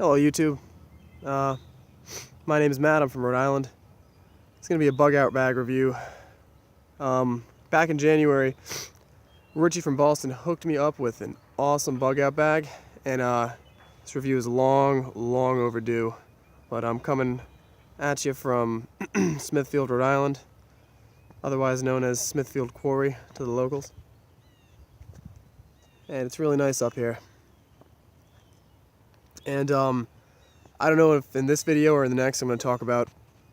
Hello YouTube. My name is Matt. I'm from Rhode Island. It's going to be a bug out bag review. Back in January, Richie from Boston hooked me up with an awesome bug out bag, and this review is long overdue. But I'm coming at you from Smithfield, Rhode Island, otherwise known as 𝗏𝗏𝗿𝗲 to the locals. And it's really nice up here. And I don't know if in this video or in the next I'm going to talk about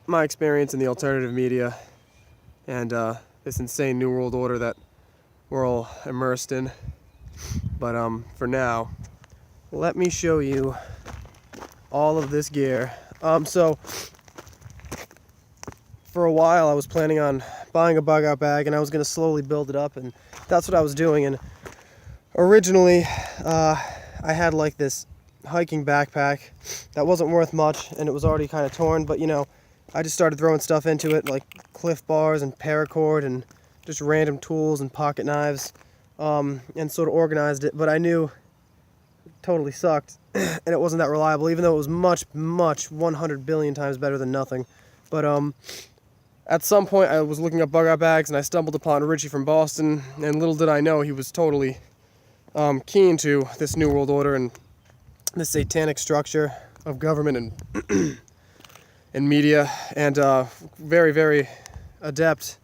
my experience in the alternative media and this insane New World Order that we're all immersed in. But for now, let me show you all of this gear. So for a while I was planning on buying a bug out bag, and I was going to slowly build it up, and that's what I was doing. And originally I had like this hiking backpack that wasn't worth much, and it was already kind of torn, but you know, I just started throwing stuff into it like Cliff Bars and paracord and just random tools and pocket knives, and sort of organized it. But I knew it totally sucked and it wasn't that reliable, even though it was much 100 billion times better than nothing. But at some point I was looking up bug out bags, and I stumbled upon Richie from Boston, and little did I know he was totally keen to this New World Order and this satanic structure of government and media, and very adept.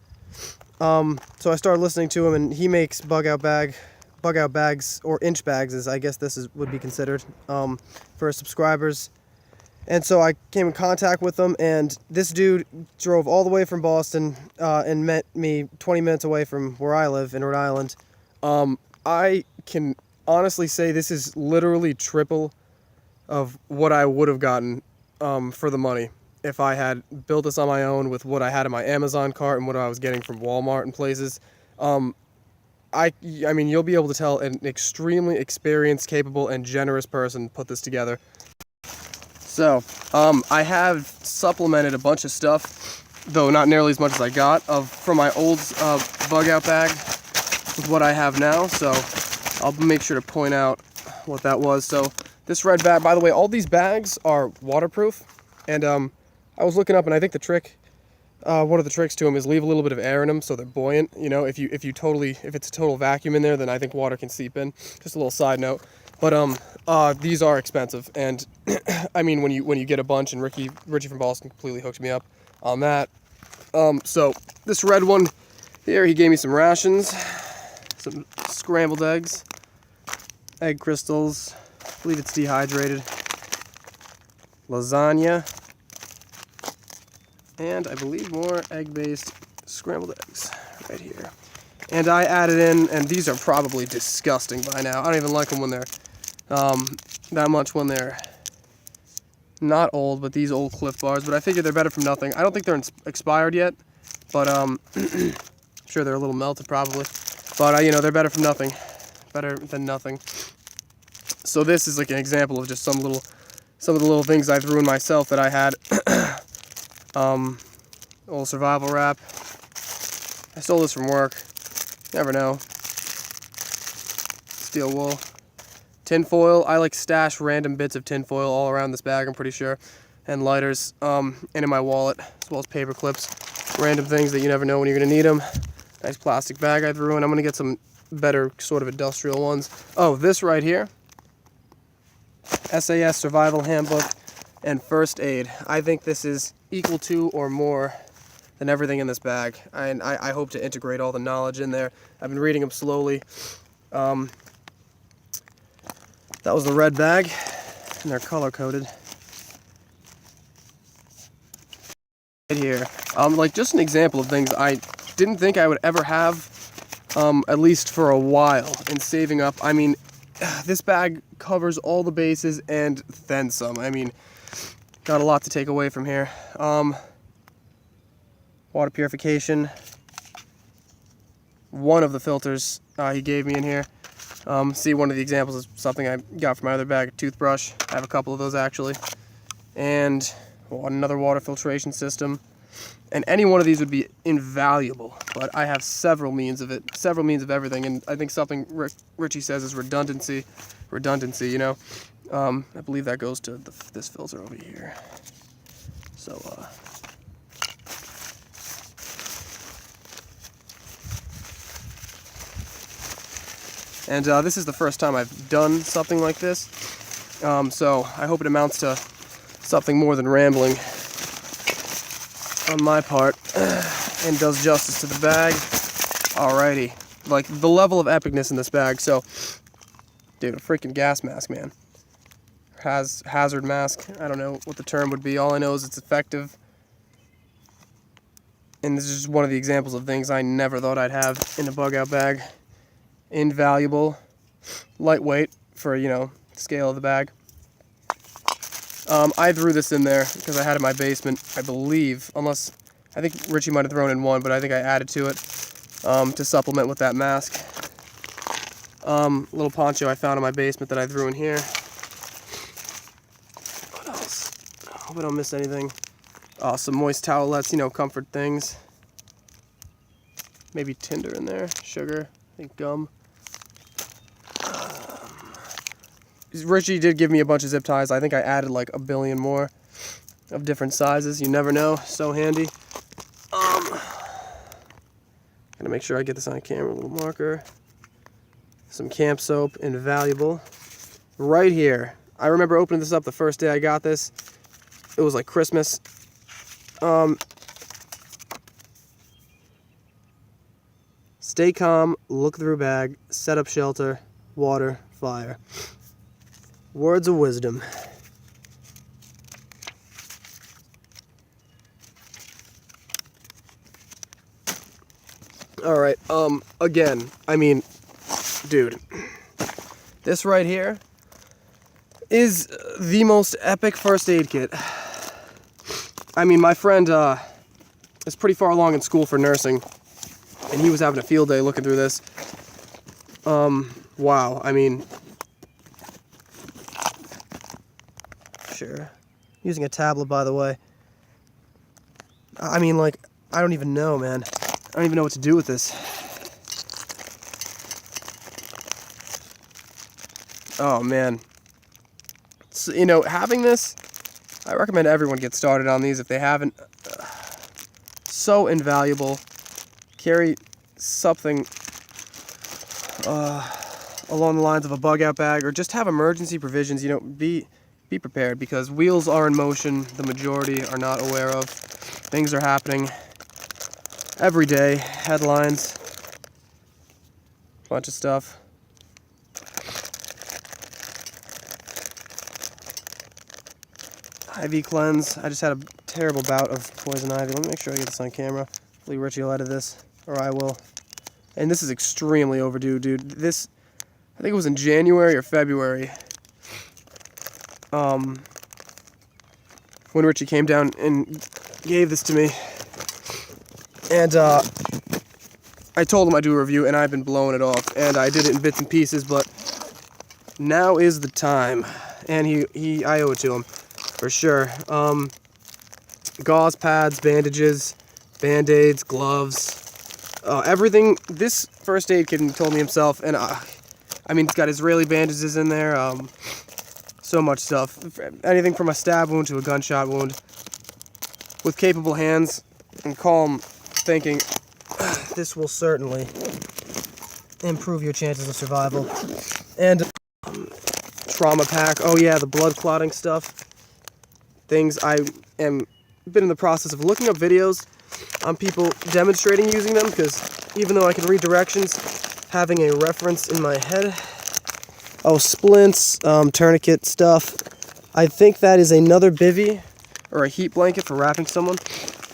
So I started listening to him, and he makes bug out bags, or inch bags, as I guess would be considered, for his subscribers. And so I came in contact with him, and this dude drove all the way from Boston and met me 20 minutes away from where I live in Rhode Island. I can honestly say this is literally triple of what I would have gotten for the money if I had built this on my own with what I had in my Amazon cart and what I was getting from Walmart and places. I mean, you'll be able to tell an extremely experienced, capable, and generous person put this together. So, I have supplemented a bunch of stuff, though not nearly as much as I got, from my old bug out bag with what I have now. So I'll make sure to point out what that was. So this red bag, by the way, all these bags are waterproof, and I was looking up, and I think the trick, one of the tricks to them is leave a little bit of air in them so they're buoyant. You know, if it's a total vacuum in there, then I think water can seep in. Just a little side note. But these are expensive, and I mean, when you get a bunch, and Richie from Boston completely hooked me up on that. So this red one here, he gave me some rations, some scrambled eggs, egg crystals, I believe it's dehydrated, lasagna, and I believe more egg-based scrambled eggs right here. And I added in, and these are probably disgusting by now. I don't even like them when they're that much when they're not old, but these old Cliff Bars. But I figure they're better from nothing. I don't think they're expired yet, but I'm sure they're a little melted probably. But you know, they're better from nothing, better than nothing. So this is like an example of just some of the little things I threw in myself that I had. Old survival wrap. I stole this from work. Never know. Steel wool. Tin foil. I like stash random bits of tin foil all around this bag, I'm pretty sure. And lighters. And in my wallet, as well as paper clips. Random things that you never know when you're going to need them. Nice plastic bag I threw in. I'm going to get some better sort of industrial ones. Oh, this right here. SAS Survival Handbook and First Aid. I think this is equal to or more than everything in this bag. And I hope to integrate all the knowledge in there. I've been reading them slowly. That was the red bag, and they're color-coded. Right here. Like just an example of things I didn't think I would ever have, at least for a while, in saving up. I mean, this bag covers all the bases and then some. I mean, got a lot to take away from here. Water purification. One of the filters he gave me in here. See, one of the examples is something I got from my other bag, a toothbrush. I have a couple of those actually. And another water filtration system. And any one of these would be invaluable, but I have several means of everything, and I think something Richie says is redundancy, you know. I believe that goes to this filter over here. So, and this is the first time I've done something like this, so I hope it amounts to something more than rambling on my part, and does justice to the bag. Alrighty, like the level of epicness in this bag. So, dude, a freaking gas mask, man. Hazard mask. I don't know what the term would be. All I know is it's effective. And this is just one of the examples of things I never thought I'd have in a bug out bag. Invaluable, lightweight for, you know, scale of the bag. I threw this in there because I had it in my basement, I believe, unless I think Richie might have thrown in one, but I think I added to it to supplement with that mask. Little poncho I found in my basement that I threw in here. What else? I hope I don't miss anything. Some moist towelettes, you know, comfort things. Maybe tinder in there, sugar, I think gum. Richie did give me a bunch of zip ties. I think I added like a billion more of different sizes. You never know. So handy. Gonna make sure I get this on camera. A little marker. Some camp soap. Invaluable. Right here. I remember opening this up the first day I got this. It was like Christmas. Stay calm. Look through bag. Set up shelter. Water. Fire. Words of wisdom. Alright, again, I mean, dude, this right here is the most epic first aid kit. I mean, my friend is pretty far along in school for nursing, and he was having a field day looking through this. Wow, I mean, sure. Using a tablet, by the way. I mean, like, I don't even know, man. I don't even know what to do with this. Oh, man. So, you know, having this, I recommend everyone get started on these if they haven't. So invaluable. Carry something along the lines of a bug out bag, or just have emergency provisions. You know, be prepared, because wheels are in motion. The majority are not aware of. Things are happening every day. Headlines, bunch of stuff. Ivy cleanse. I just had a terrible bout of poison ivy. Let me make sure I get this on camera. Hopefully Richie will edit this, or I will. And this is extremely overdue, dude. This, I think it was in January or February, when Richie came down and gave this to me. And I told him I'd do a review, and I've been blowing it off. And I did it in bits and pieces, but now is the time. And I owe it to him, for sure. Gauze pads, bandages, band-aids, gloves, everything. This first aid kit, he told me himself, and I mean, it's got Israeli bandages in there. So much stuff. Anything from a stab wound to a gunshot wound. With capable hands and calm thinking, this will certainly improve your chances of survival. And trauma pack. Oh yeah, the blood clotting stuff. Things I am been in the process of looking up videos on people demonstrating using them, because even though I can read directions, having a reference in my head. Oh, splints, tourniquet stuff. I think that is another bivvy, or a heat blanket for wrapping someone.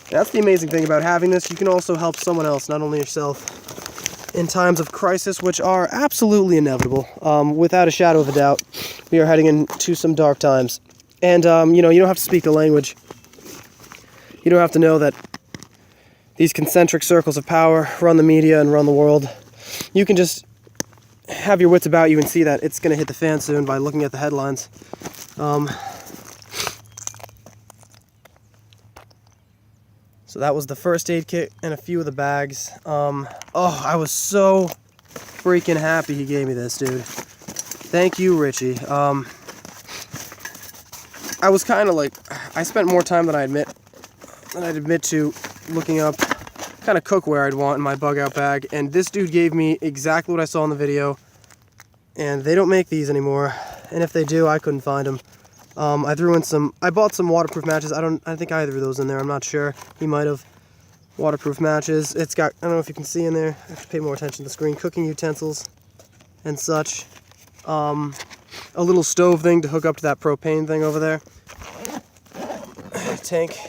That's the amazing thing about having this. You can also help someone else, not only yourself, in times of crisis, which are absolutely inevitable. Without a shadow of a doubt, we are heading into some dark times. And, you know, you don't have to speak the language. You don't have to know that these concentric circles of power run the media and run the world. You can just have your wits about you and see that it's going to hit the fan soon by looking at the headlines. So that was the first aid kit and a few of the bags. Oh, I was so freaking happy he gave me this, dude. Thank you, Richie. I was kind of like, I spent more time than I'd admit to looking up kind of cookware I'd want in my bug out bag, and this dude gave me exactly what I saw in the video, and they don't make these anymore, and if they do, I couldn't find them. I bought some waterproof matches. I think I threw those in there, I'm not sure. He might have. Waterproof matches. It's got, I don't know if you can see in there, I have to pay more attention to the screen, cooking utensils and such. A little stove thing to hook up to that propane thing over there. Tank.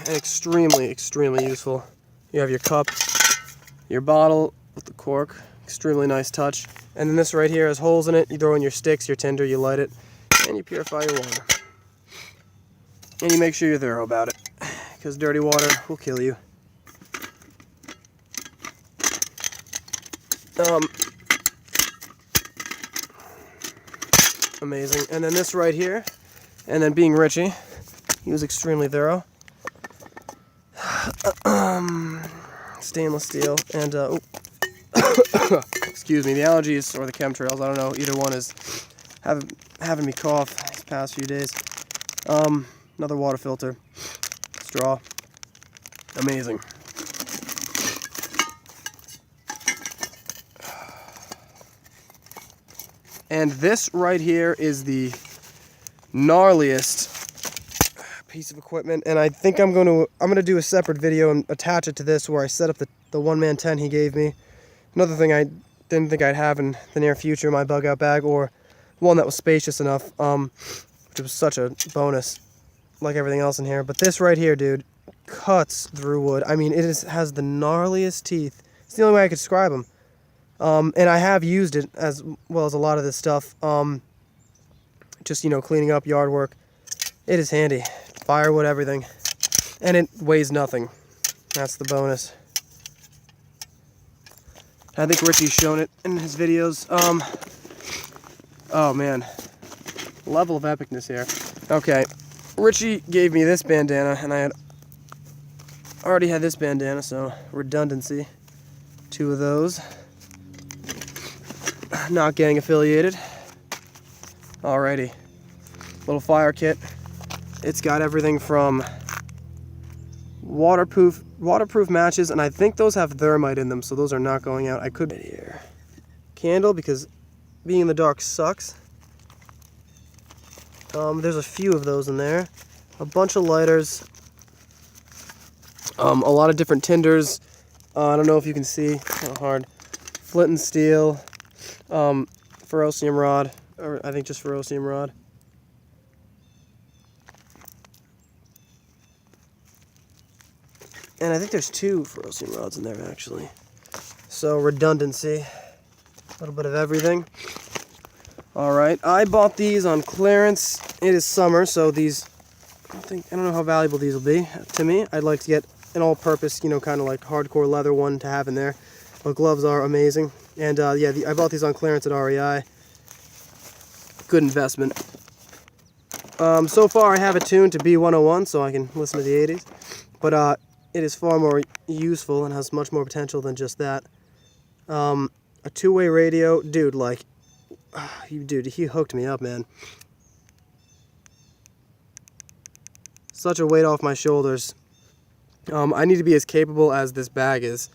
And extremely, extremely useful. You have your cup, your bottle with the cork, extremely nice touch. And then this right here has holes in it. You throw in your sticks, your tinder, you light it, and you purify your water. And you make sure you're thorough about it, because dirty water will kill you. Amazing. And then this right here, and then being Richie, he was extremely thorough. Stainless steel, and excuse me, the allergies or the chemtrails, I don't know, either one is having me cough these past few days. Another water filter, straw, amazing. And this right here is the gnarliest piece of equipment, and I think I'm gonna do a separate video and attach it to this, where I set up the 𝗏𝗵𝗿𝗃 he gave me. Another thing I didn't think I'd have in the near future in my bug out bag, or one that was spacious enough, which was such a bonus, like everything else in here. But this right here, dude, cuts through wood. I mean, it has the gnarliest teeth. It's the only way I could describe them. And I have used it as well as a lot of this stuff, just, you know, cleaning up yard work. It is handy. Firewood, everything. And it weighs nothing. That's the bonus. I think Richie's shown it in his videos. Oh man. Level of epicness here. Okay. Richie gave me this bandana, and I already had this bandana, so redundancy. 2 of those. Not gang affiliated. Alrighty. Little fire kit. It's got everything from waterproof matches, and I think those have thermite in them, so those are not going out. I could here. Candle, because being in the dark sucks. There's a few of those in there. A bunch of lighters. A lot of different tinders. I don't know if you can see. Kind of hard. Flint and steel. Ferrocium rod, or I think just ferrocium rod. And I think there's 2 ferrocium rods in there, actually. So, redundancy. A little bit of everything. Alright, I bought these on clearance. It is summer, so these, I don't know how valuable these will be to me. I'd like to get an all-purpose, you know, kind of like hardcore leather one to have in there. But gloves are amazing. And yeah, I bought these on clearance at REI. Good investment. So far I have it tuned to B101, so I can listen to the 80s. But it is far more useful and has much more potential than just that. A 2-way radio, dude, like, dude, he hooked me up, man. Such a weight off my shoulders. I need to be as capable as this bag is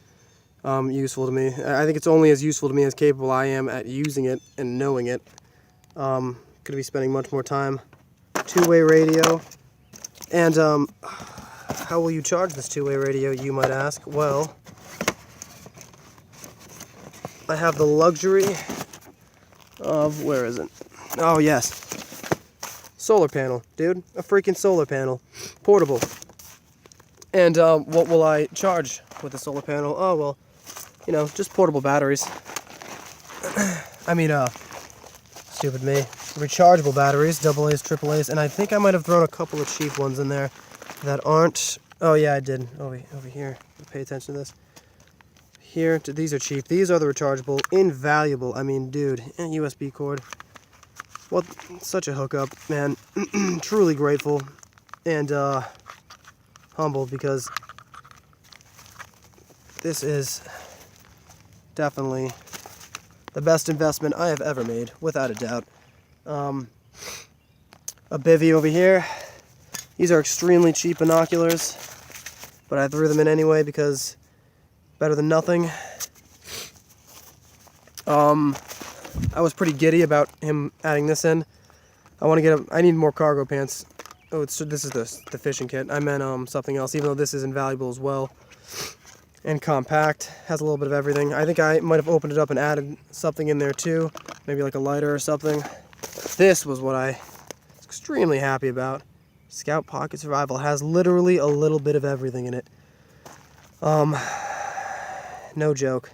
useful to me. I think it's only as useful to me as capable I am at using it and knowing it. Gonna be spending much more time. 2-way radio. And how will you charge this 2-way radio, you might ask? Well, I have the luxury of, where is it? Oh yes, solar panel, dude. A freaking solar panel. Portable. And what will I charge with the solar panel? Oh, well, you know, just portable batteries. I mean, stupid me. Rechargeable batteries, AA's, AAA's, and I think I might have thrown a couple of cheap ones in there that aren't. Oh yeah, I did. Over here. Pay attention to this. Here, these are cheap. These are the rechargeable, invaluable. I mean, dude, and USB cord. Well, such a hookup, man. Truly grateful and humbled, because this is definitely the best investment I have ever made, without a doubt. 𝗵𝗵𝗍 over here. These are extremely cheap binoculars, but I threw them in anyway because better than nothing. I was pretty giddy about him adding this in. I need more cargo pants. Oh, this is the fishing kit. I meant something else, even though this is invaluable as well. And compact, has a little bit of everything. I think I might have opened it up and added something in there too, maybe like a lighter or something. This was what I was extremely happy about. Scout Pocket Survival has literally a little bit of everything in it. No joke.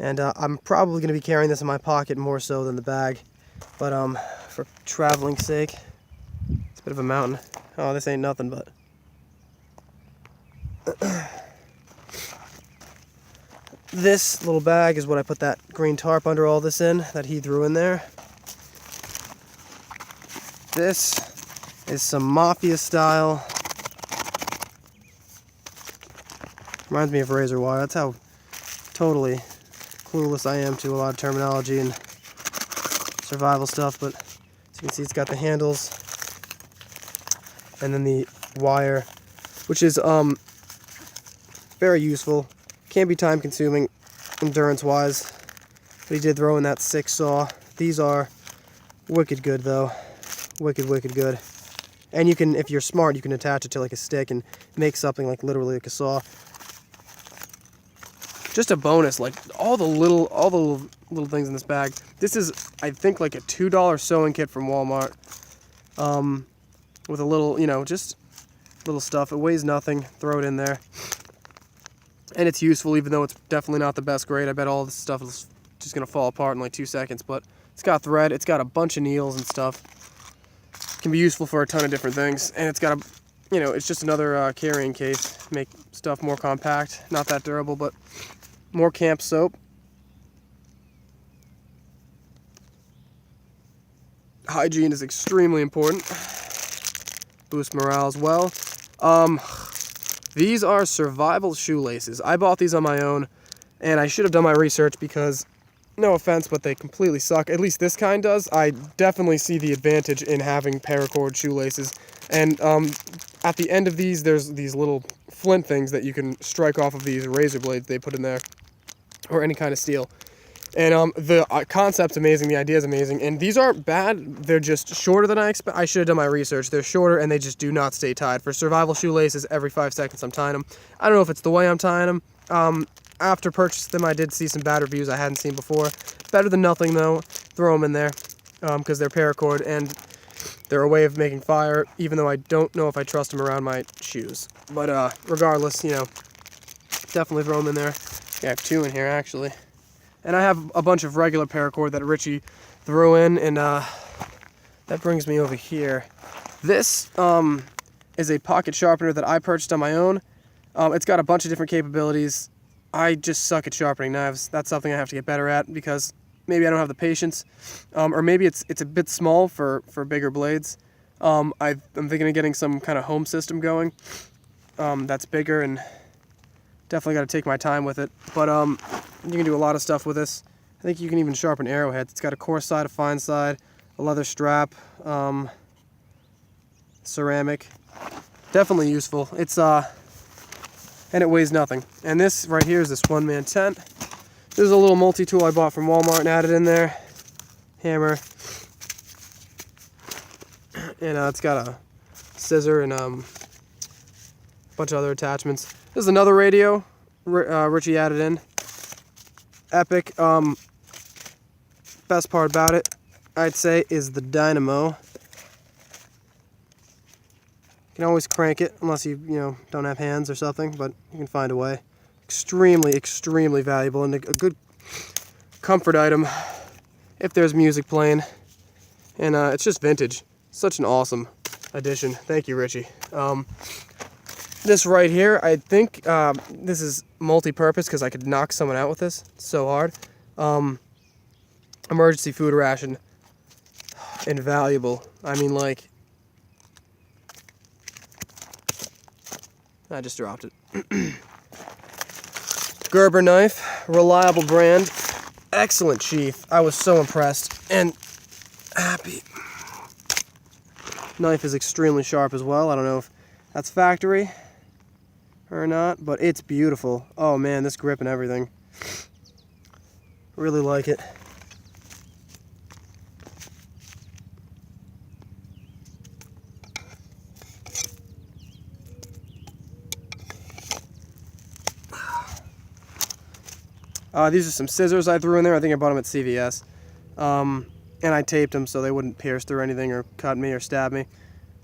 And I'm probably going to be carrying this in my pocket more so than the bag, but for traveling's sake, it's a bit of a mountain. Oh, this ain't nothing but. This little bag is what I put that green tarp under all this in, that he threw in there. This is some Mafia style. Reminds me of razor wire. That's how totally clueless I am to a lot of terminology and survival stuff, but as you can see, it's got the handles and then the wire, which is very useful. Can be time consuming endurance wise, but he did throw in that 6 saw. These are wicked good though. Wicked good. And you can, if you're smart, you can attach it to like a stick and make something like literally like a saw. Just a bonus, like all the little things in this bag. This is, I think, like a $2 sewing kit from Walmart. With a little, just little stuff. It weighs nothing. Throw it in there. And it's useful, even though it's definitely not the best grade. I bet all this stuff is just gonna fall apart in like 2 seconds. But it's got thread. It's got a bunch of needles and stuff. It can be useful for a ton of different things. And it's got a, it's just another carrying case. Make stuff more compact. Not that durable, but more camp soap. Hygiene is extremely important. Boost morale as well. These are survival shoelaces. I bought these on my own, and I should have done my research because, no offense, but they completely suck. At least this kind does. I definitely see the advantage in having paracord shoelaces. And at the end of these, there's these little flint things that you can strike off of these razor blades they put in there, or any kind of steel. And the concept's amazing, the idea's amazing, and these aren't bad. They're just shorter than I expect. I should have done my research. They're shorter, and they just do not stay tied. For survival shoelaces, every 5 seconds I'm tying them. I don't know if it's the way I'm tying them. After purchasing them, I did see some bad reviews I hadn't seen before. Better than nothing, though. Throw them in there, because they're paracord, and they're a way of making fire, even though I don't know if I trust them around my shoes. But regardless, definitely throw them in there. Yeah, I have 2 in here, actually. And I have a bunch of regular paracord that Richie threw in, and that brings me over here. This is a pocket sharpener that I purchased on my own. It's got a bunch of different capabilities. I just suck at sharpening knives. That's something I have to get better at because maybe I don't have the patience, or maybe it's a bit small for bigger blades. I'm thinking of getting some kind of home system going that's bigger, and definitely got to take my time with it. But you can do a lot of stuff with this. I think you can even sharpen arrowheads. It's got a coarse side, a fine side, a leather strap, ceramic. Definitely useful. It's and it weighs nothing. And this right here is this one-man tent. This is a little multi-tool I bought from Walmart and added in there. Hammer. And it's got a scissor and a bunch of other attachments. This is another radio Richie added in. Epic. Best part about it, I'd say, is the dynamo. You can always crank it unless you don't have hands or something, but you can find a way. Extremely valuable and a good comfort item if there's music playing. And it's just vintage. Such an awesome addition. Thank you, Richie. This right here, I think this is multi-purpose because I could knock someone out with this. It's so hard. Emergency food ration. Invaluable. I mean, like, I just dropped it. Gerber knife, reliable brand, excellent sheath. I was so impressed and happy. Knife is extremely sharp as well. I don't know if that's factory or not, but it's beautiful. Oh man, this grip and everything. Really like it. These are some scissors I threw in there. I think I bought them at CVS. And I taped them so they wouldn't pierce through anything or cut me or stab me.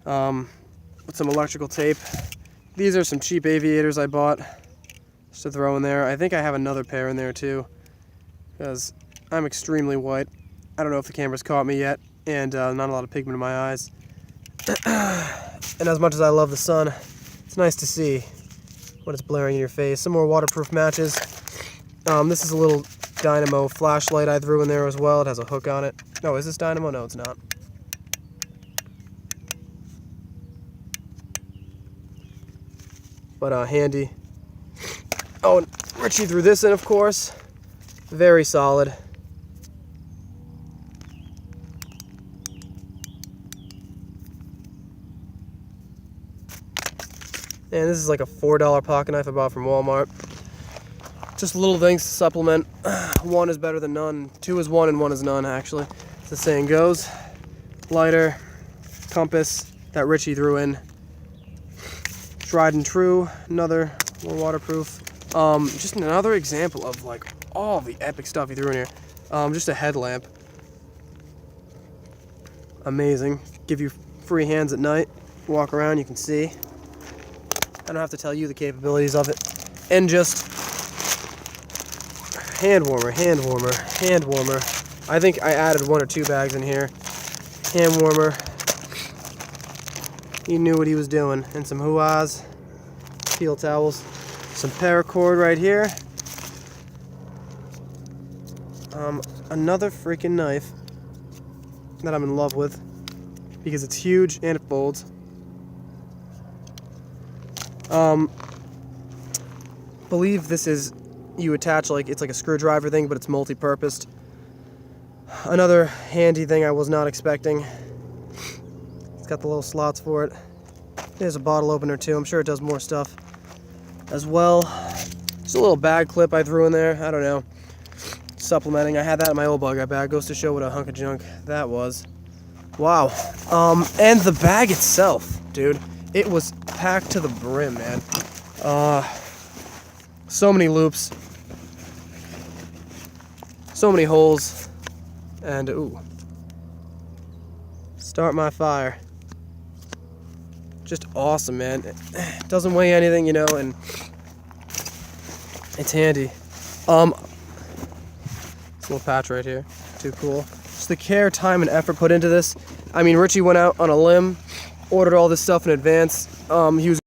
With some electrical tape. These are some cheap aviators I bought just to throw in there. I think I have another pair in there too, because I'm extremely white. I don't know if the camera's caught me yet, and not a lot of pigment in my eyes. And as much as I love the sun, it's nice to see when it's blaring in your face. Some more waterproof matches. This is a little dynamo flashlight I threw in there as well. It has a hook on it. No, is this dynamo? No, it's not. But handy. Oh, and Richie threw this in, of course. Very solid. And this is like a $4 pocket knife I bought from Walmart. Just little things to supplement. One is better than none. Two is one and one is none, actually. As the saying goes. Lighter, compass that Richie threw in. Tried and true, another more waterproof. Just another example of like all the epic stuff he threw in here. Just a headlamp. Amazing. Give you free hands at night. Walk around, you can see. I don't have to tell you the capabilities of it. And just hand warmer, hand warmer, hand warmer. I think I added 1 or 2 bags in here. Hand warmer. He knew what he was doing. And some 𝗏𝗏𝗱s, peel towels, some paracord right here. Another freaking knife that I'm in love with because it's huge and it folds. Believe this is, you attach like, it's like a screwdriver thing, but it's multi-purposed. Another handy thing I was not expecting. It's got the little slots for it. There's a bottle opener too. I'm sure it does more stuff as well. Just a little bag clip I threw in there. I don't know. Supplementing. I had that in my old bug out bag. Goes to show what a hunk of junk that was. Wow. And the bag itself, dude. It was packed to the brim, man. So many loops. So many holes. And, ooh. Start my fire. Just awesome, man. It doesn't weigh anything, you know, and it's handy. This little patch right here. Too cool. Just the care, time, and effort put into this. I mean, Richie went out on a limb, ordered all this stuff in advance. He was